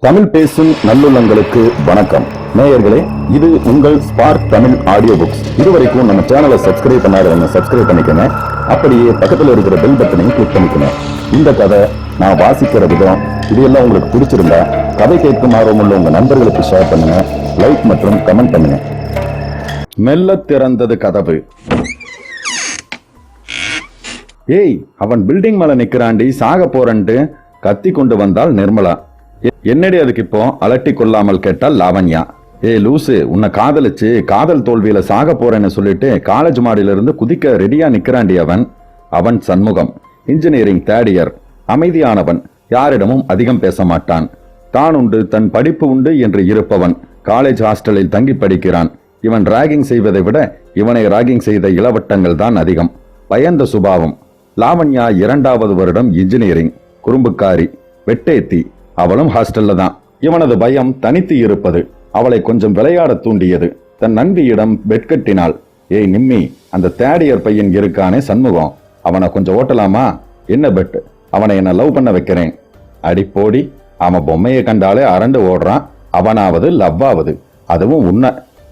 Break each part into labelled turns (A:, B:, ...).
A: தமிழ் பேசும் நல்லுள்ளங்களுக்கு வணக்கம். நேயர்களே, இது உங்கள் ஸ்பார்க் தமிழ் ஆடியோ புக்ஸ். இதுவரைக்கும் நம்ம சேனலை சப்ஸ்கிரைப் பண்ணாதவங்க சப்ஸ்கிரைப் பண்ணிக்கங்க. அப்படியே பக்கத்தில் இருக்கிற பெல் பட்டனையும் கிளிக் பண்ணிக்கங்க. இந்த கதை நான் வாசிக்கிற விதம் இதெல்லாம் உங்களுக்கு பிடிச்சிருந்தா கதை கேட்கும் ஆர்வமுள்ள உங்க நண்பர்களுக்கு ஷேர் பண்ணுங்க, லைக் மற்றும் கமெண்ட் பண்ணுங்க. மெல்ல திறந்தது கதவு. ஏய், அவன் பில்டிங் மேல நிக்கிறாண்டி, சாக போறன்ட்டு கத்தி கொண்டு வந்தாள் நிர்மலா. என்னடி அதுக்கு இப்போ அலட்டி கொள்ளாமல் கேட்டால் லாவண்யா. ஏய் லூசு, உன்னை காதலிச்சு காதல் தோல்வியில சாக போறேன்னு சொல்லிட்டு காலேஜ் மாடியிலிருந்து குதிக்க ரெடியா நிக்கிறாண்டி அவன். அவன் சண்முகம், இன்ஜினியரிங் தேர்ட் இயர். அமைதியானவன், யாரிடமும் அதிகம் பேச மாட்டான். தான் உண்டு தன் படிப்பு உண்டு என்று இருப்பவன். காலேஜ் ஹாஸ்டலில் தங்கி படிக்கிறான். இவன் ராகிங் செய்வதை விட இவனை ராகிங் செய்த இளவட்டங்கள் தான் அதிகம். பயந்த சுபாவம். லாவண்யா 2வது வருடம் இன்ஜினியரிங். குறும்புக்காரி, வெட்டேத்தி. அவளும் ஹாஸ்டல்ல தான். இவனது பயம் தனித்து இருப்பது அவளை கொஞ்சம் விளையாட தூண்டியது. தன் நண்பியிடம் பெட் கட்டினாள். ஏய் நிம்மி, அந்த தேர்ட் இயர் பையன் இருக்கானே சண்முகம், அவனை கொஞ்சம் ஓட்டலாமா? என்ன பெட்? அவனை என்ன லவ் பண்ண வைக்கிறேன். அடி போடி, அவன் பொம்மையை கண்டாலே அரண்டு ஓடுறான். அவனாவது லவ்வாவது, அதுவும்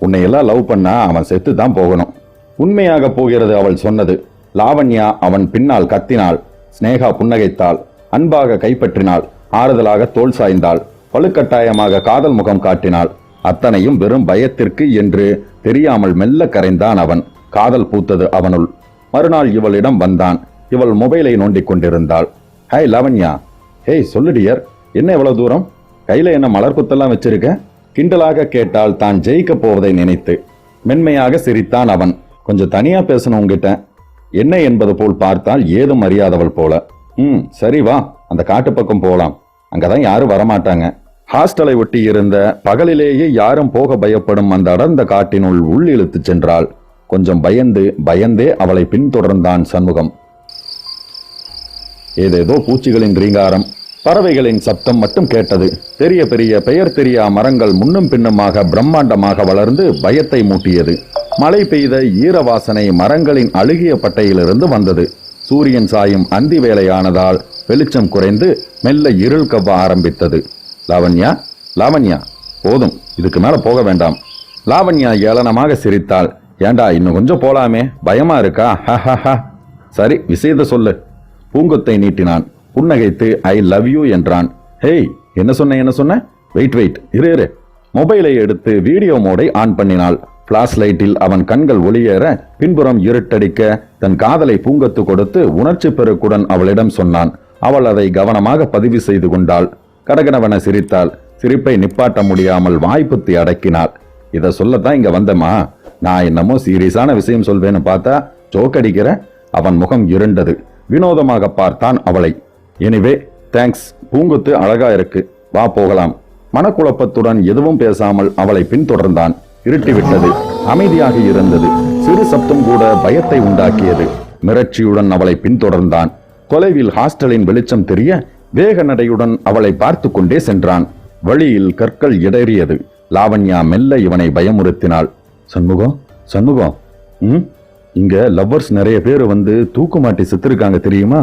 A: உன்னையெல்லாம் லவ் பண்ணா அவன் செத்து தான் போகணும். உண்மையாக போகிறது அவள் சொன்னது. லாவண்யா அவன் பின்னால் கத்தினாள். ஸ்னேகா புன்னகைத்தாள். அன்பாக கைப்பற்றினாள். ஆறுதலாக தோல் சாய்ந்தாள். வலுக்கட்டாயமாக காதல் முகம் காட்டினாள். அத்தனையும் வெறும் பயத்திற்கு என்று தெரியாமல் மெல்ல கரைந்தான் அவன். காதல் பூத்தது அவனுள். மறுநாள் இவளிடம் வந்தான். இவள் மொபைலை நோண்டிக் கொண்டிருந்தாள். ஹாய் லாவண்யா. ஹேய் சொல்லு டியர், என்ன எவ்வளவு தூரம்? கையில என்ன மலர் புத்தெல்லாம் வச்சிருக்க? கிண்டலாக கேட்டால் தான் ஜெயிக்க போவதை நினைத்து. மென்மையாக சிரித்தான் அவன். கொஞ்சம் தனியா பேசணும் உங்ககிட்ட. என்ன என்பது போல் பார்த்தால் ஏதும் அறியாதவள் போல. சரி வா, அந்த காட்டு பக்கம் போலாம். அங்கதான் யாரும் வரமாட்டாங்க. ஹாஸ்டலை ஒட்டி இருந்த பகலிலேயே யாரும் போக பயப்படும் அந்த அடர்ந்த காட்டினுள் உள் இழுத்து சென்றாள். கொஞ்சம் பயந்தே அவளை பின்தொடர்ந்தான் சண்முகம். ஏதேதோ பூச்சிகளின் ரீங்காரம், பறவைகளின் சப்தம் மட்டும் கேட்டது. பெரிய பெரிய பெயர் தெரியா மரங்கள் முன்னும் பின்னுமாக பிரம்மாண்டமாக வளர்ந்து பயத்தை மூட்டியது. மழை பெய்த ஈரவாசனை மரங்களின் அழுகிய பட்டையிலிருந்து வந்தது. சூரியன் சாயும் அந்தி வேளையானதால் வெளிச்சம் குறைந்து மெல்ல இருள் கவ்வ ஆரம்பித்தது. லாவண்யா போதும், இதுக்கு மேல போக வேண்டாம். லாவண்யா ஏளனமாக சிரித்தாள். ஏண்டா இன்னும் கொஞ்சம் போலாமே, பயமா இருக்கா? சரி, விஷயத்தை சொல்லு. பூங்கொத்தை நீட்டினான். புன்னகைத்து ஐ லவ் யூ என்றான். ஹேய், என்ன சொன்ன? வெயிட் இரு. மொபைலை எடுத்து வீடியோ மோடை ஆன் பண்ணினாள். பிளாஷ் லைட்டில் அவன் கண்கள் ஒளியேற பின்புறம் இருட்டடிக்க தன் காதலை பூங்கொத்து கொடுத்து உணர்ச்சி பெருக்குடன் அவளிடம் சொன்னான். அவள் அதை கவனமாக பதிவு செய்து கொண்டாள். கடகனவன சிரித்தாள். சிரிப்பை நிப்பாட்ட முடியாமல் வாய்ப்புத்தி அடக்கினாள். இதை சொல்லத்தான் இங்க வந்தமா? நான் என்னமோ சீரியஸான விஷயம் சொல்வேன்னு பார்த்தா ஜோக் அடிக்கிற. அவன் முகம் இருண்டது. வினோதமாக பார்த்தான் அவளை. எனிவே தேங்க்ஸ், பூங்கொத்து அழகா இருக்கு, வா போகலாம். மனக்குழப்பத்துடன் எதுவும் பேசாமல் அவளை பின்தொடர்ந்தான். இருட்டிவிட்டது. அமைதியாக இருந்தது. சிறு சப்தம் கூட பயத்தை உண்டாக்கியது. மிரட்சியுடன் அவளை பின்தொடர்ந்தான். தொலைவில் ஹாஸ்டலின் வெளிச்சம் தெரிய வேக நடையுடன் அவளை பார்த்து கொண்டே சென்றான். வழியில் கற்கள் இடறியது. லாவண்யா மெல்ல இவனை பயமுறுத்தினாள். சண்முகம், இங்க லவ்வர்ஸ் நிறைய பேர் வந்து தூக்குமாட்டி செத்துருக்காங்க தெரியுமா?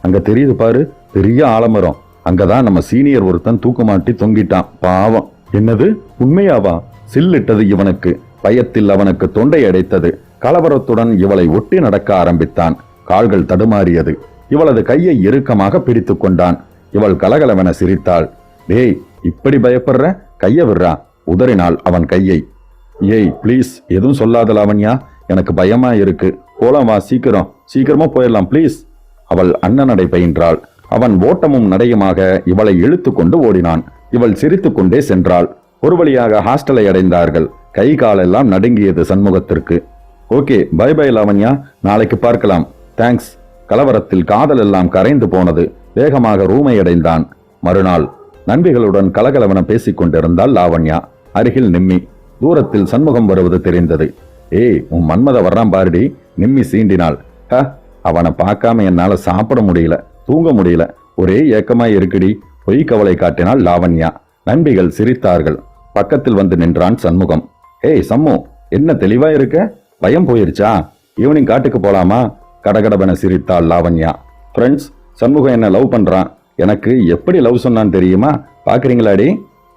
A: அங்க தெரியுது பாரு, பெரிய ஆலமரம். அங்கதான் நம்ம சீனியர் ஒருத்தன் தூக்குமாட்டி தொங்கிட்டான், பாவம். என்னது, உண்மையாவா? சில்லிட்டது இவனுக்கு. பயத்தில் அவனுக்கு தொண்டை அடைத்தது. கலவரத்துடன் இவளை ஒட்டி நடக்க ஆரம்பித்தான். கால்கள் தடுமாறியது. இவளது கையை இறுக்கமாக பிடித்து கொண்டான். இவள் கலகலவென சிரித்தாள். டேய், இப்படி பயப்படுற? கைய விடுறா. உதறினாள் அவன் கையை. ஏய் ப்ளீஸ், எதுவும் சொல்லாத லாவண்யா, எனக்கு பயமா இருக்கு. போலாம் வா, சீக்கிரமா போயிடலாம் ப்ளீஸ். அவள் அண்ணனடை பயின்றாள். அவன் ஓட்டமும் நடையுமாக இவளை இழுத்து கொண்டு ஓடினான். இவள் சிரித்து கொண்டே சென்றாள். ஒரு வழியாக ஹாஸ்டலை அடைந்தார்கள். கை காலெல்லாம் நடுங்கியது சண்முகத்திற்கு. ஓகே, பை பை லாவண்யா, நாளைக்கு பார்க்கலாம். தேங்க்ஸ். கலவரத்தில் காதல் எல்லாம் கரைந்து போனது. வேகமாக ரூமை அடைந்தான். மறுநாள் நண்பிகளுடன் கலகலவன பேசிக் கொண்டிருந்தாள் லாவண்யா. அருகில் நிம்மி. தூரத்தில் சண்முகம் வருவது தெரிந்தது. ஏய், உன் மன்மத வர்றான் பாருடி. நிம்மி சீண்டினாள். அவனை பார்க்காம என்னால சாப்பிட முடியல, தூங்க முடியல, ஒரே ஏக்கமாய் இருக்குடி. பொய் கவலை காட்டினாள் லாவண்யா. நண்பிகள் சிரித்தார்கள். பக்கத்தில் வந்து நின்றான் சண்முகம். ஏய் சம்மு, என்ன தெளிவா இருக்க? பயம் போயிருச்சா? ஈவினிங் காட்டுக்கு போலாமா? கடகடபென சிரித்தாள் லாவண்யா. ஃப்ரெண்ட்ஸ், சண்முகம் என்ன லவ் பண்றான். எனக்கு எப்படி லவ் சொன்னான் தெரியுமா? பாக்குறீங்களாடி?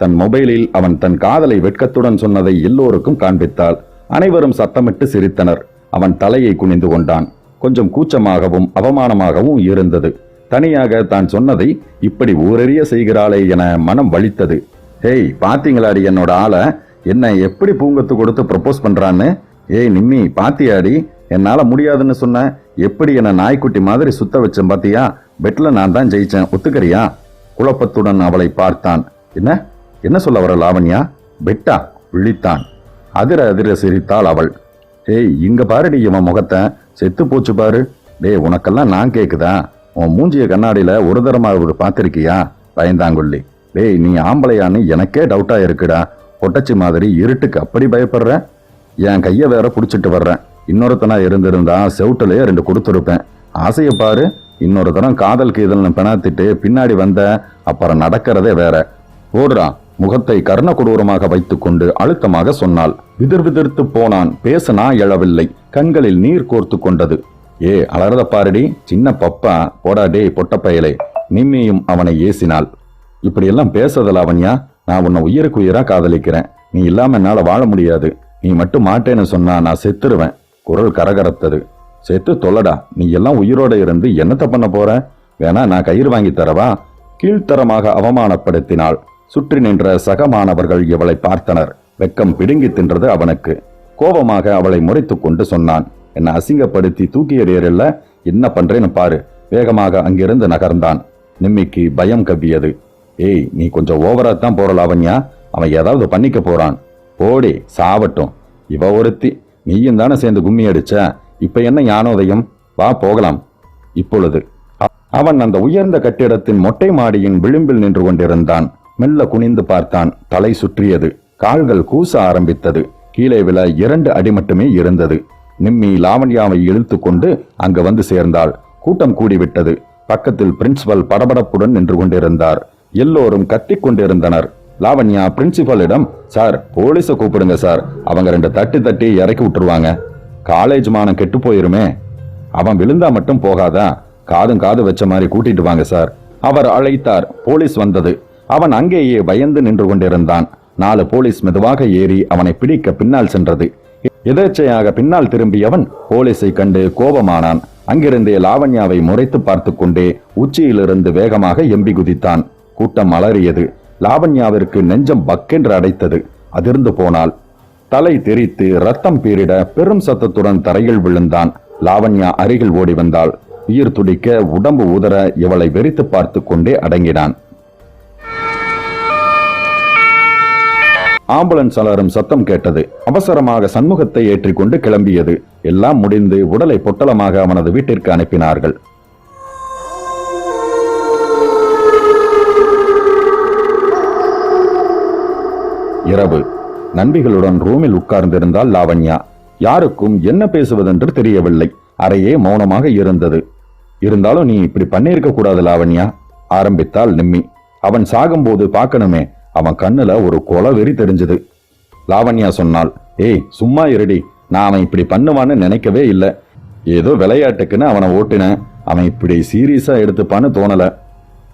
A: தன் மொபைலில் அவன் தன் காதலை வெட்கத்துடன் சொன்னதை எல்லோருக்கும் காண்பித்தாள். அனைவரும் சத்தமிட்டு சிரித்தனர். அவன் தலையை குனிந்து கொண்டான். கொஞ்சம் கூச்சமாகவும் அவமானமாகவும் இருந்தது. தனியாக தான் சொன்னதை இப்படி ஊரறிய செய்கிறாளே என மனம் வலித்தது. ஹேய், பாத்தீங்களாடி என்னோட ஆளை? என்ன எப்படி பூங்கத்து கொடுத்து ப்ரப்போஸ் பண்றான்னு? ஏய் நிம்மி, பாத்தியாடி? என்னால முடியாதுன்னு சொன்ன எப்படி என்ன நாய்க்குட்டி மாதிரி சுத்த வச்சேன் பாத்தியா? பெட்ல நான் தான் ஜெயிச்சேன், ஒத்துக்கறியா? குழப்பத்துடன் அவளை பார்த்தான். என்ன என்ன சொல்ல வர லாவண்யா? பெட்டா? விழித்தான். அதிர அதிர சிரித்தாள் அவள். ஏய், இங்க பாருடி இவன் முகத்தை, செத்து போச்சு பாரு. டேய், உனக்கெல்லாம் நான் கேக்குதா? உன் மூஞ்சிய கண்ணாடியில ஒரு தரமாக பார்த்திருக்கியா? பயந்தாங்கொல்லி. டேய், நீ ஆம்பளையான்னு எனக்கே டவுட்டா இருக்குடா. பொட்டச்சி மாதிரி இருட்டுக்கு அப்படி பயப்படுற? என் கைய வேற புடிச்சிட்டு வர்றேன். இன்னொருத்தனா இருந்திருந்தா செவுட்டுலயே 2 கொடுத்துருப்பேன். ஆசைய பாரு. இன்னொரு தரம் காதல் கீதல்னு பெணாத்திட்டு பின்னாடி வந்த அப்புறம் நடக்கிறதே வேற. ஓடுறா. முகத்தை கர்ண கொடூரமாக வைத்துக்கொண்டு அழுத்தமாக சொன்னாள். விதிர்விதிர்த்து போனான். பேசனா எழவில்லை. கண்களில் நீர் கோர்த்து கொண்டது. ஏ, அலறத பாருடி சின்ன பப்பா, போடா டே பொட்ட பயலே. நிம்மியும் அவனை ஏசினாள். இப்படியெல்லாம் பேசத லாவண்யா. நான் உன்னை உயிருக்கு உயிரா காதலிக்கிறேன். நீ இல்லாம என்னால வாழ முடியாது. நீ மட்டும் மாட்டேன்னு சொன்னா நான் செத்துருவேன். குரல் கரகரத்தது. செத்து தொல்லடா. நீ எல்லாம் உயிரோட இருந்து என்னத்த பண்ண போற? வேணா நான் கயிறு வாங்கி தரவா? கீழ்த்தரமாக அவமானப்படுத்தினாள். சுற்றி நின்ற சக மாணவர்கள் இவளை பார்த்தனர். வெக்கம் பிடுங்கி தின்றது அவனுக்கு. கோபமாக அவளை முறைத்து கொண்டு சொன்னான். என்னை அசிங்கப்படுத்தி தூக்கி எறியறில்ல, என்ன பண்றேன்னு பாரு. வேகமாக அங்கிருந்து நகர்ந்தான். நிம்மிக்கு பயம் கவ்வியது. ஏய், நீ கொஞ்சம் ஓவரா தான் போற லாவண்யா. அவன் ஏதாவது பண்ணிக்க போறான். போடி, சாவட்டும். இவ ஒருத்தி. நீயும் தானே சேர்ந்து கும்மி அடிச்ச. இப்ப என்ன ஞானோதயம்? வா போகலாம். இப்பொழுது அவன் அந்த உயர்ந்த கட்டிடத்தின் மொட்டை மாடியின் விளிம்பில் நின்று கொண்டிருந்தான். மெல்ல குனிந்து பார்த்தான். தலை சுற்றியது. கால்கள் கூச ஆரம்பித்தது. கீழே விழ 2 அடி மட்டுமே இருந்தது. நிம்மி லாவண்யாவை இழுத்து கொண்டு அங்கு வந்து சேர்ந்தாள். கூட்டம் கூடிவிட்டது. பக்கத்தில் பிரின்சிபல் படபடப்புடன் நின்று கொண்டிருந்தார். எல்லோரும் கத்திக் கொண்டிருந்தனர். லாவண்யா பிரின்சிபலிடம், சார் போலீஸை கூப்பிடுங்க சார், அவங்க 2 தட்டி தட்டி இறக்கி விட்டுருவாங்க. காலேஜ் மானம் கெட்டு போயிருமே. அவன் விழுந்தா மட்டும் போகாதா, காதும் காது வச்ச மாதிரி கூட்டிட்டு வாங்க சார். அவர் அழைத்தார். போலீஸ் வந்தது. அவன் அங்கேயே பயந்து நின்று கொண்டிருந்தான். 4 போலீஸ் மெதுவாக ஏறி அவனை பிடிக்க பின்னால் சென்றது. எதேச்சையாக பின்னால் திரும்பியவன் போலீஸை கண்டு கோபமானான். அங்கிருந்தே லாவண்யாவை முறைத்து பார்த்து கொண்டே உச்சியிலிருந்து வேகமாக எம்பி குதித்தான். கூட்டம் அலறியது. லாவண்யாவிற்கு நெஞ்சம் பக்கென்று அடைத்தது. அதிர்ந்து போனாள். தலை தெரித்து ரத்தம் பீரிட பெரும் சத்தத்துடன் தரையில் விழுந்தான். லாவண்யா அருகில் ஓடி வந்தாள். உயிர் துடிக்க உடம்பு உதற இவளை வெறித்து பார்த்து கொண்டே அடங்கினான். ஆம்புலன்ஸ் அலரும் சத்தம் கேட்டது. அவசரமாக சண்முகத்தை ஏற்றிக்கொண்டு கிளம்பியது. எல்லாம் முடிந்து உடலை பொட்டலமாக அவனது வீட்டிற்கு அனுப்பினார்கள். இரவு. நண்பிகளுடன் ரூமில் உட்கார்ந்திருந்தால் லாவண்யா. யாருக்கும் என்ன பேசுவதென்று தெரியவில்லை. அறையே மௌனமாக இருந்தது. இருந்தாலும் நீ இப்படி பண்ணியிருக்க கூடாது லாவண்யா, ஆரம்பித்தாள் நிம்மி. அவன் சாகும்போது பார்க்கணுமே. அவன் கண்ணுல ஒரு கொலை வெறி தெரிஞ்சது. லாவண்யா சொன்னாள். ஏய் சும்மா இருடி. நான் அவன் இப்படி பண்ணுவான்னு நினைக்கவே இல்லை. ஏதோ விளையாட்டுக்குன்னு அவனை ஓட்டினேன். அவன் இப்படி சீரியஸா எடுத்துப்பான்னு தோணல.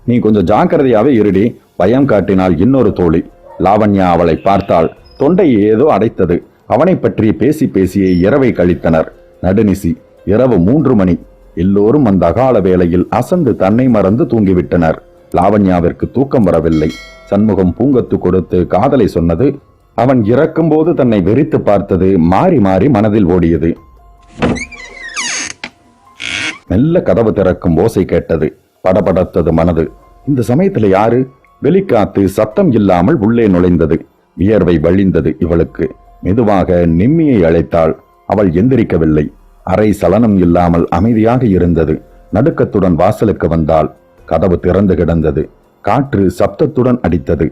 A: நீ கொஞ்சம் ஜாக்கிரதையாவே இருடி, பயம் காட்டினாள் இன்னொரு தோழி. லாவண்யா அவளை பார்த்தாள். தொண்டை ஏதோ அடைத்தது. அவனை பற்றி பேசி பேசியே இரவை கழித்தனர். நடுநிசி. இரவு 3 மணி. எல்லோரும் அந்த அகால வேளையில் அசந்து தன்னை மறந்து தூங்கிவிட்டனர். லாவண்யாவிற்கு தூக்கம் வரவில்லை. சண்முகம் பூங்கத்து கொடுத்து காதலை சொன்னது, அவன் இறக்கும்போது தன்னை வெறித்து பார்த்தது மாறி மாறி மனதில் ஓடியது. மெல்ல கதவு திறக்கும் ஓசை கேட்டது. படபடத்தது மனது. இந்த சமயத்துல யாரு? வெளிக்காத்து சத்தம் இல்லாமல் உள்ளே நுழைந்தது. வியர்வை வழிந்தது இவளுக்கு. மெதுவாக நிம்மியை அழைத்தாள். அவள் எந்திரிக்கவில்லை. அறை சலனம் இல்லாமல் அமைதியாக இருந்தது. நடுக்கத்துடன் வாசலுக்கு வந்தாள். கதவு திறந்து கிடந்தது. காற்று சப்தத்துடன் அடித்தது.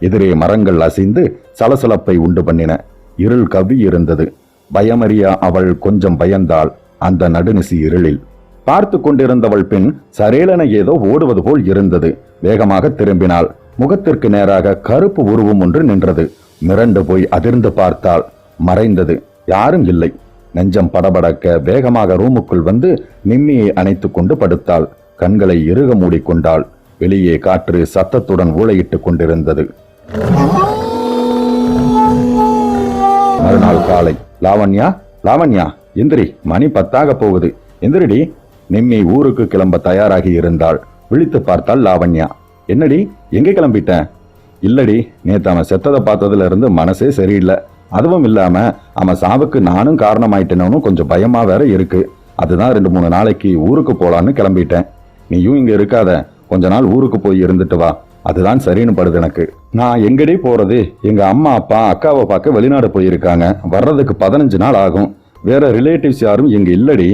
A: எதிரே மரங்கள் அசைந்து சலசலப்பை உண்டு பண்ணின. இருள் கவ்வி இருந்தது. பயமறியா அவள் கொஞ்சம் பயந்தாள். அந்த நடுநிசி இருளில் பார்த்து கொண்டிருந்தவள் பின் சரேலன ஏதோ ஓடுவது போல் இருந்தது. வேகமாக திரும்பினாள். முகத்திற்கு நேராக கருப்பு உருவம் ஒன்று நின்றது. மிரண்டு போய் அதிர்ந்து பார்த்தாள். மறைந்தது. யாரும் இல்லை. நெஞ்சம் படபடக்க வேகமாக ரூமுக்குள் வந்து நிம்மியை அணைத்து கொண்டு படுத்தாள். கண்களை இறுக மூடிக்கொண்டாள். வெளியே காற்று சத்தத்துடன் ஊளையிட்டுக் கொண்டிருந்தது. மறுநாள் காலை, லாவண்யா, லாவண்யா, எந்திரி, மணி 10 போகுது, எந்திரிடி. நிம்மி ஊருக்கு கிளம்ப தயாராகி இருந்தாள். விழித்து பார்த்தாள் லாவண்யா. என்னடி, எங்கே கிளம்பிட்ட? இல்லடி, நேத்து அவன் செத்ததை பார்த்ததுல இருந்து மனசே சரியில்லை. அதுவும் இல்லாம அவன் சாவுக்கு நானும் காரணமாயிட்டேன்னு கொஞ்சம் பயமா வேற இருக்கு. அதுதான் 2-3 நாளைக்கு ஊருக்கு போலான்னு கிளம்பிட்டேன். நீயும் இங்க இருக்காத, கொஞ்ச நாள் ஊருக்கு போய் இருந்துட்டு வா, அதுதான் சரின்னு படுது எனக்கு. நான் எங்கடி போறது? எங்க அம்மா அப்பா அக்காவை பார்க்க வெளிநாடு போயிருக்காங்க. வர்றதுக்கு 15 நாள் ஆகும். வேற ரிலேட்டிவ்ஸ் யாரும் இங்க இல்லடி.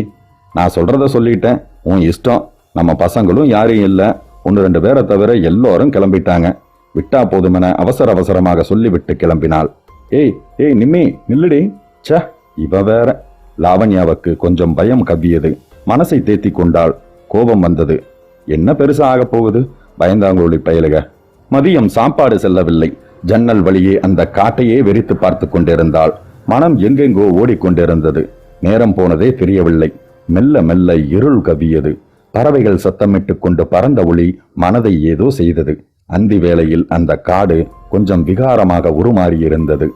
A: நான் சொல்றத சொல்லிட்டேன், உன் இஷ்டம். நம்ம பசங்களும் யாரையும் இல்லை, 1-2 பேரை தவிர எல்லோரும் கிளம்பிட்டாங்க. விட்டா போதுமென அவசரமாக சொல்லிவிட்டு கிளம்பினாள். ஏய் ஏய் நிம்மி, நில்லுடி. ச, இவ வேற. லாவண்யாவுக்கு கொஞ்சம் பயம் கவ்வியது. மனசை தேத்தி கொண்டாள். கோபம் வந்தது. என்ன பெருசா ஆக போகுது, பயந்தாங்கோழி பயலுக. மதியம் சாப்பாடு செல்லவில்லை. ஜன்னல் வழியே அந்த காட்டையே வெறித்து பார்த்து கொண்டிருந்தாள். மனம் எங்கெங்கோ ஓடிக்கொண்டிருந்தது. நேரம் போனதே தெரியவில்லை. மெல்ல மெல்ல இருள் கவ்வியது. பறவைகள் சத்தமிட்டு கொண்டு பறந்த ஒளி மனதை ஏதோ செய்தது. அந்தி வேளையில் அந்த காடு கொஞ்சம் விகாரமாக உருமாறியிருந்தது.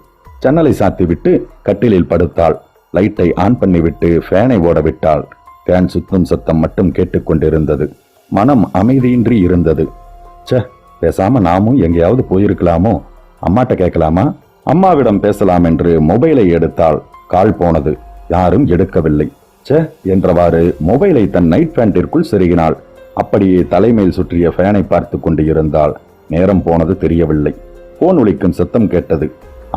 A: ஜன்னலை சாத்திவிட்டு கட்டிலில் படுத்தாள். லைட்டை ஆன் பண்ணிவிட்டு ஃபேனை ஓட விட்டாள். ஃபேன் சுத்தும் சத்தம் மட்டும் கேட்டுக்கொண்டிருந்தது. மனம் அமைதியின்றி இருந்தது. ச, பேசாம நாமும் எங்கேயாவது போயிருக்கலாமோ? அம்மாட்ட கேட்கலாமா? அம்மாவிடம் பேசலாம் என்று மொபைலை எடுத்தாள். கால் போனது. யாரும் எடுக்கவில்லை. ச என்றவாறு மொபைலை தன் நைட் பேண்டிற்குள் செருகினாள். அப்படியே தலைமையில் சுற்றிய ஃபேனை பார்த்து கொண்டு இருந்தாள். நேரம் போனது தெரியவில்லை. போன் ஒலிக்கும் சத்தம் கேட்டது.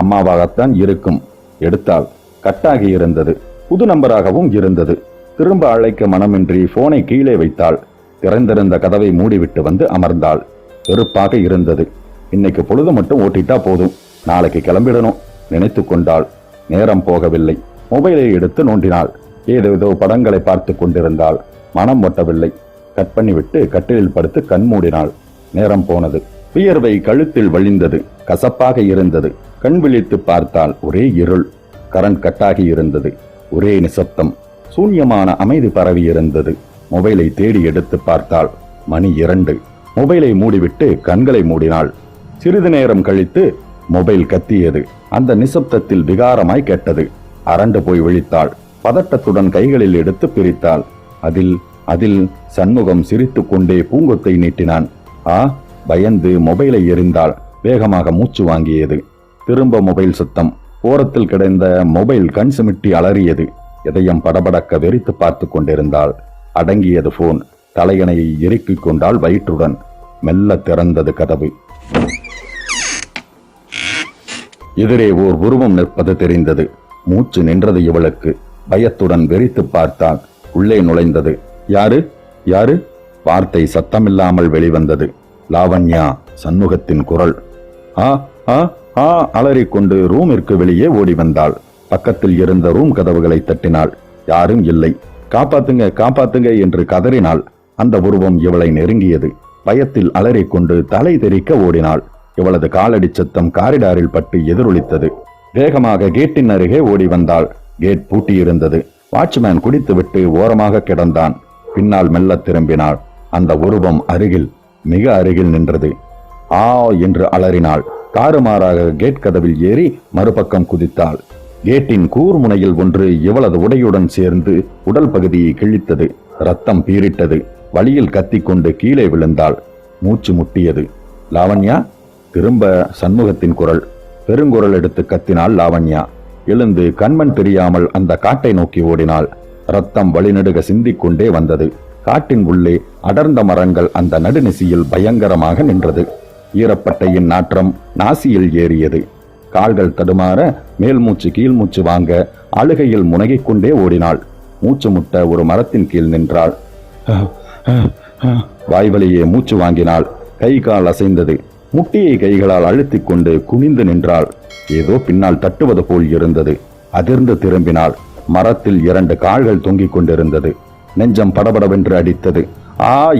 A: அம்மாவாகத்தான் இருக்கும். எடுத்தாள். கட்டாகி இருந்தது. புது நம்பராகவும் இருந்தது. திரும்ப அழைக்க மனமின்றி போனை கீழே வைத்தாள். திறந்திருந்த கதவை மூடிவிட்டு வந்து அமர்ந்தாள். வெறுப்பாக இருந்தது. இன்னைக்கு பொழுது மட்டும் ஓட்டிட்டா போதும், நாளைக்கு கிளம்பிடணும் நினைத்து கொண்டாள். நேரம் போகவில்லை. மொபைலை எடுத்து நோண்டினாள். ஏதேதோ படங்களை பார்த்து கொண்டிருந்தாள். மனம் ஒட்டவில்லை. கட் பண்ணிவிட்டு கட்டிலில் படுத்து கண் மூடினாள். நேரம் போனது. வியர்வை கழுத்தில் வழிந்தது. கசப்பாக இருந்தது. கண் விழித்து பார்த்தால் ஒரே இருள். கரண்ட் கட்டாகி இருந்தது. ஒரே நிசப்தம். சூன்யமான அமைதி பரவி இருந்தது. மொபைலை தேடி எடுத்து பார்த்தாள். மணி 2. மொபைலை மூடிவிட்டு கண்களை மூடினாள். சிறிது நேரம் கழித்து மொபைல் கத்தியது. அந்த நிசப்தத்தில் விகாரமாய் கேட்டது. அரண்டு போய் விழித்தாள். பதட்டத்துடன் கைகளில் எடுத்து பிரித்தாள். அதில் சண்முகம் சிரித்து கொண்டே பூங்கொத்தை நீட்டினான். பயந்து மொபைலை எறிந்தாள். வேகமாக மூச்சு வாங்கியது. திரும்ப மொபைல் சத்தம். ஓரத்தில் கிடந்த மொபைல் கண் சிமிட்டி அலறியது. இதயம் படபடக்க வெறித்து பார்த்து கொண்டிருந்தாள். அடங்கியது போன். தலையணையை இறுக்கிக் கொண்டாள் வயிற்றுடன். மெல்ல திறந்தது கதவு. எதிரே ஓர் உருவம் நிற்பது தெரிந்தது. மூச்சு நின்றது இவளுக்கு. பயத்துடன் வெறித்து பார்த்தாள். உள்ளே நுழைந்தது. யாரு யாரு? வார்த்தை சத்தமில்லாமல் வெளிவந்தது. லாவண்யா. சண்முகத்தின் குரல். அலறிக்கொண்டு ரூமிற்கு வெளியே ஓடி வந்தாள். பக்கத்தில் இருந்த ரூம் கதவுகளை தட்டினாள். யாரும் இல்லை. காப்பாத்துங்க காப்பாத்துங்க என்று கதறினாள். அந்த உருவம் இவளை நெருங்கியது. பயத்தில் அலறிக்கொண்டு தலை தெறிக்க ஓடினாள். இவளது காலடி சத்தம் காரிடாரில் பட்டு எதிரொலித்தது. வேகமாக கேட்டின் அருகே ஓடி வந்தாள். கேட் பூட்டியிருந்தது. வாட்ச்மேன் குடித்துவிட்டு ஓரமாக கிடந்தான். பின்னால் மெல்ல திரும்பினாள். அந்த உருவம் அருகில், மிக அருகில் நின்றது. என்று அலறினாள். தாறுமாறாக கேட் கதவில் ஏறி மறுபக்கம் குதித்தாள். கேட்டின் கூர்முனையில் ஒன்று இவளது உடையுடன் சேர்ந்து உடல் பகுதியை கிழித்தது. ரத்தம் பீரிட்டது. வழியில் கத்திக்கொண்டு கீழே விழுந்தாள். மூச்சு முட்டியது. லாவண்யா. திரும்ப சண்முகத்தின் குரல். பெருங்குரல் எடுத்து கத்தினாள் லாவண்யா. எழுந்து கண்மண் தெரியாமல் அந்த காட்டை நோக்கி ஓடினாள். ரத்தம் வழிநெடுக சிந்திக்கொண்டே வந்தது. காட்டின் உள்ளே அடர்ந்த மரங்கள் அந்த நடுநிசியில் பயங்கரமாக நின்றது. ஈரப்பட்டையின் நாற்றம் நாசியில் ஏறியது. கால்கள் தடுமாற மேல் மூச்சு கீழ் மூச்சு வாங்க அழுகையில் முனகிக் கொண்டே ஓடினாள். மூச்சு முட்ட ஒரு மரத்தின் கீழ் நின்றாள். வாய்வழியே மூச்சு வாங்கினாள். கை கால் அசைந்தது. முட்டியை கைகளால் அழுத்திக் கொண்டு குனிந்து நின்றாள். ஏதோ பின்னால் தட்டுவது போல் இருந்தது. அதிர்ந்து திரும்பினாள். மரத்தில் 2 கால்கள் தொங்கிக் கொண்டிருந்தது. நெஞ்சம் படபடவென்று அடித்தது.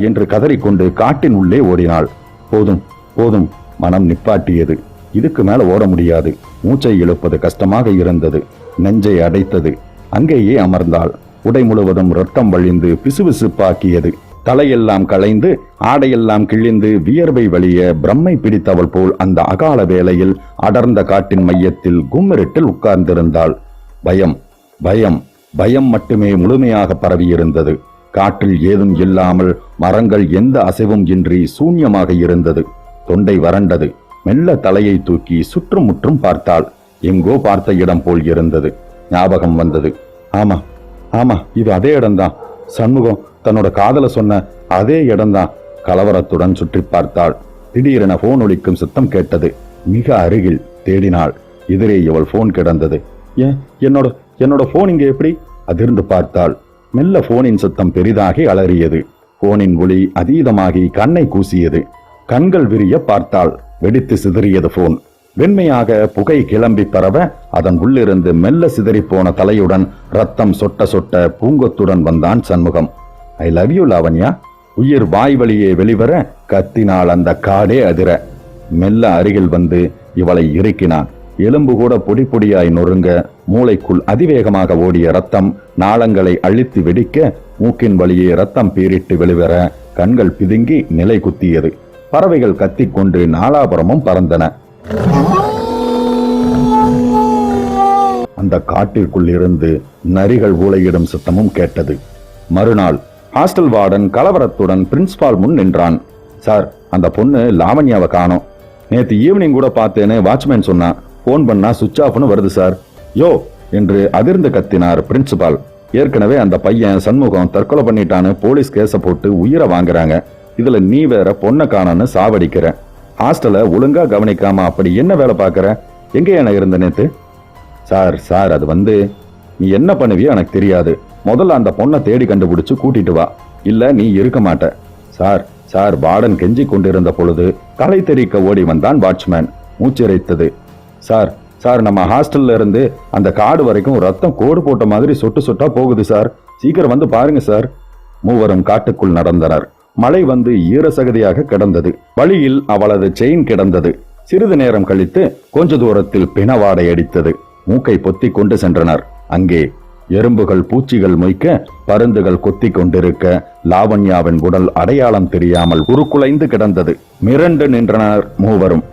A: என்று கதறிக்கொண்டு காட்டின் உள்ளே ஓடினாள். போதும் போதும். மனம் நிப்பாட்டியது. இதுக்கு மேல ஓட முடியாது. மூச்சை இழுப்பது கஷ்டமாக இருந்தது. நெஞ்சை அடைத்தது. அங்கேயே அமர்ந்தாள். உடை முழுவதும் ரத்தம் வழிந்து பிசுபிசுப்பாக்கியது. தலையெல்லாம் களைந்து ஆடையெல்லாம் கிழிந்து வியர்வை வழிய பிரம்மை பிடித்தவள் போல் அந்த அகால வேளையில் அடர்ந்த காட்டின் மையத்தில் கும்மிருட்டில் உட்கார்ந்திருந்தாள். பயம் பயம் பயம் மட்டுமே முழுமையாக பரவியிருந்தது. காற்றில் ஏதும் இல்லாமல் மரங்கள் எந்த அசைவும் இன்றி சூன்யமாக இருந்தது. தொண்டை வறண்டது. மெல்ல தலையை தூக்கி சுற்றும் முற்றும் பார்த்தாள். எங்கோ பார்த்த இடம் போல் இருந்தது. ஞாபகம் வந்தது. ஆமா ஆமா, இது அதே இடம்தான். சண்முகம் தன்னோட காதல சொன்ன அதே இடம்தான். கலவரத்துடன் சுற்றி பார்த்தாள். திடீரென போன் ஒலிக்கும் சத்தம் கேட்டது. மிக அருகில் தேடினாள். எதிரே இவள் போன் கிடந்தது. ஏன் என்னோட போன் இங்க எப்படி? அதிர்ந்து பார்த்தாள். மெல்ல போனின் சத்தம் பெரிதாகி அலறியது. போனின் ஒளி அதீதமாகி கண்ணை கூசியது. கண்கள் விரிய பார்த்தாள். வெடித்து சிதறியது போன். வெண்மையாக புகை கிளம்பி பரவ அதன் உள்ளிருந்து மெல்ல சிதறி போன தலையுடன் ரத்தம் சொட்ட சொட்ட பூங்கொத்துடன் வந்தான் Shanmugam. I love you Lavanya. உயிர் வாய் வழியே வெளிவர கத்தினாள் அந்த காடே அதிர. மெல்ல அருகில் வந்து இவளை இறுக்கினான். எலும்பு கூட பொடி பொடியாய் நொறுங்க மூளைக்குள் அதிவேகமாக ஓடிய ரத்தம் நாளங்களை அழித்து வெடிக்க மூக்கின் வழியே ரத்தம் பீரிட்டு வெளிவர கண்கள் பிதுங்கி நிலை குத்தியது. பறவைகள் கத்திக்கொண்டு நாலாபுரமும் பறந்தன. அந்த காட்டிற்குள் இருந்து நரிகள் ஊளையிடும் சத்தமும் கேட்டது. மறுநாள் ஹாஸ்டல் வார்டன் கலவரத்துடன் பிரின்சிபால் முன் நின்றான். சார், அந்த பொண்ணு லாவண்யாவை காணோம். நேத்து ஈவினிங் கூட பார்த்தேன்னு வாட்ச்மேன் சொன்னான். போன் பண்ணா சுவிட்ச் ஆஃப்னு வருது சார். யோ என்று அதிர்ந்து கத்தினார் பிரின்சிபால். ஏற்கனவே அந்த பையன் சண்முகம் தற்கொலை பண்ணிட்டான்னு போலீஸ் கேஸ போட்டு உயிரை வாங்குறாங்க. இதுல நீ வேற பொண்ணை காணோன்னு சாவடிக்கிற. ஹாஸ்டல ஒழுங்கா கவனிக்காம அப்படி என்ன வேலை பார்க்கற? எங்கே என இருந்த நேத்து? சார் அது வந்து நீ என்ன பண்ணுவியோ எனக்கு தெரியாது. முதல்ல அந்த பொண்ணை தேடி கண்டுபிடிச்சு கூட்டிட்டு வா, இல்ல நீ இருக்க மாட்ட. சார் வார்டன் கெஞ்சி கொண்டிருந்த பொழுது தலை தெறிக்க ஓடி வந்தான் வாட்ச்மேன். மூச்சிறைத்தது. சார் நம்ம ஹாஸ்டல்ல இருந்து அந்த காடு வரைக்கும் ரத்தம் கோடு போட்ட மாதிரி சொட்டு சொட்டா போகுது சார். சீக்கிரம் வந்து பாருங்க சார். மூவரும் காட்டுக்குள் நடந்தனர். மழை வந்து ஈரசகதியாக கிடந்தது. வழியில் அவளது செயின் கிடந்தது. சிறிது நேரம் கழித்து கொஞ்ச தூரத்தில் பிணவாடை அடித்தது. மூக்கை பொத்தி கொண்டு சென்றனர். அங்கே எறும்புகள் பூச்சிகள் மொய்க்க பருந்துகள் கொத்தி கொண்டிருக்க லாவண்யாவின் உடல் அடையாளம் தெரியாமல் உருக்குலைந்து கிடந்தது. மிரண்டு நின்றனர் மூவரும்.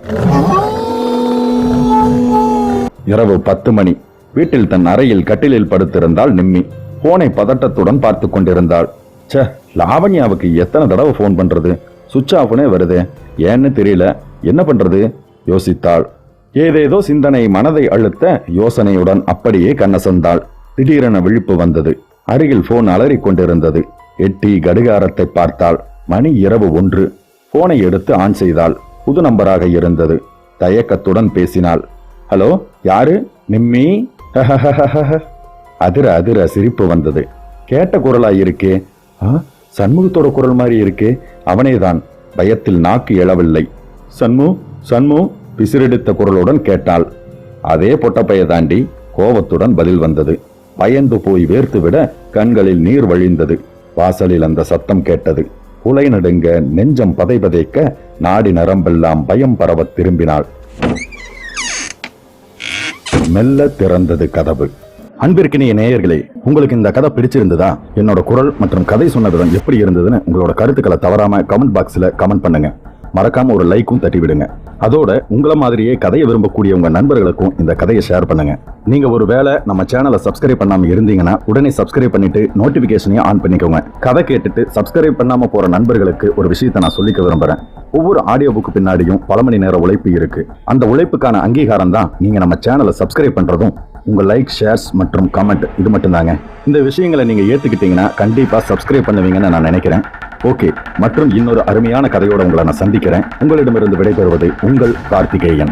A: இரவு 10 மணி. வீட்டில் தன் அறையில் கட்டிலில் படுத்திருந்தாள் நிம்மி. போனை பதட்டத்துடன் பார்த்து கொண்டிருந்தாள். ச்சே, லாவண்யாவுக்கு எத்தனை தடவை போன் பண்றது? சுவிட்ச் ஆஃப்னே வருதே, ஏன்னு தெரியல. என்ன பண்றது யோசித்தாள். ஏதேதோ சிந்தனை மனதை அழுத்த யோசனையுடன் அப்படியே கண்ணசந்தாள். திடீரென விழிப்பு வந்தது. அருகில் போன் அலறிக் கொண்டிருந்தது. எட்டி கடிகாரத்தை பார்த்தாள். மணி இரவு 1. போனை எடுத்து ஆன் செய்தாள். புது நம்பராக இருந்தது. தயக்கத்துடன் பேசினாள். ஹலோ, யாரு? நிம்மி. அதிர சிரிப்பு வந்தது. கேட்ட குரலாயிருக்கே. சண்முகத்தோட குரல் மாதிரி இருக்கே. அவனேதான். பயத்தில் நாக்கு எழவில்லை. சண்மு பிசிறெடுத்த குரலுடன் கேட்டாள். அதே பொட்டப்பைய தாண்டி கோபத்துடன் பதில் வந்தது. பயந்து போய் வேர்த்துவிட கண்களில் நீர் வழிந்தது. வாசலில் அந்த சத்தம் கேட்டது. புலை நடுங்க நெஞ்சம் பதைபதைக்க நாடி நரம்பெல்லாம் பயம் பரவ திரும்பினாள். மெல்ல திறந்தது கதவு. அன்பிற்கினிய நேயர்களே, உங்களுக்கு இந்த கதை பிடிச்சிருந்ததா? என்னோட குரல் மற்றும் கதை சொன்ன விதம் எப்படி இருந்ததுன்னு உங்களோட கருத்துக்களை தவறாம கமெண்ட் பாக்ஸ்ல கமெண்ட் பண்ணுங்க. மறக்காம ஒரு லைக்கும் தட்டி விடுங்க. அதோட உங்களை மாதிரியே கதையை விரும்பக்கூடிய உங்க நண்பர்களுக்கும் இந்த கதையை ஷேர் பண்ணுங்க. நீங்க ஒரு வேளை நம்ம சேனலை சப்ஸ்கிரைப் பண்ணாம இருந்தீங்கன்னா உடனே சப்ஸ்கிரைப் பண்ணிட்டு நோட்டிபிகேஷனையும் ஆன் பண்ணிக்கோங்க. கதை கேட்டுட்டு சப்ஸ்கிரைப் பண்ணாம போற நண்பர்களுக்கு ஒரு விஷயத்தை நான் சொல்லிக்க விரும்புறேன். ஒவ்வொரு ஆடியோ புக்கு பின்னாடியும் பல மணி நேர உழைப்பு இருக்கு. அந்த உழைப்புக்கான அங்கீகாரம் தான் நீங்க நம்ம சேனலை சப்ஸ்கிரைப் பண்றதும் உங்க லைக், ஷேர்ஸ் மற்றும் கமெண்ட். இது மட்டும்தாங்க. இந்த விஷயங்களை நீங்க ஏத்துக்கிட்டீங்கன்னா கண்டிப்பா சப்ஸ்கிரைப் பண்ணுவீங்கன்னு நான் நினைக்கிறேன். ஓகே, மற்றும் இன்னொரு அருமையான கதையோட உங்களை நான் சந்திக்கிறேன். உங்களிடமிருந்து விடைபெறுவது உங்கள் கார்த்திகேயன்.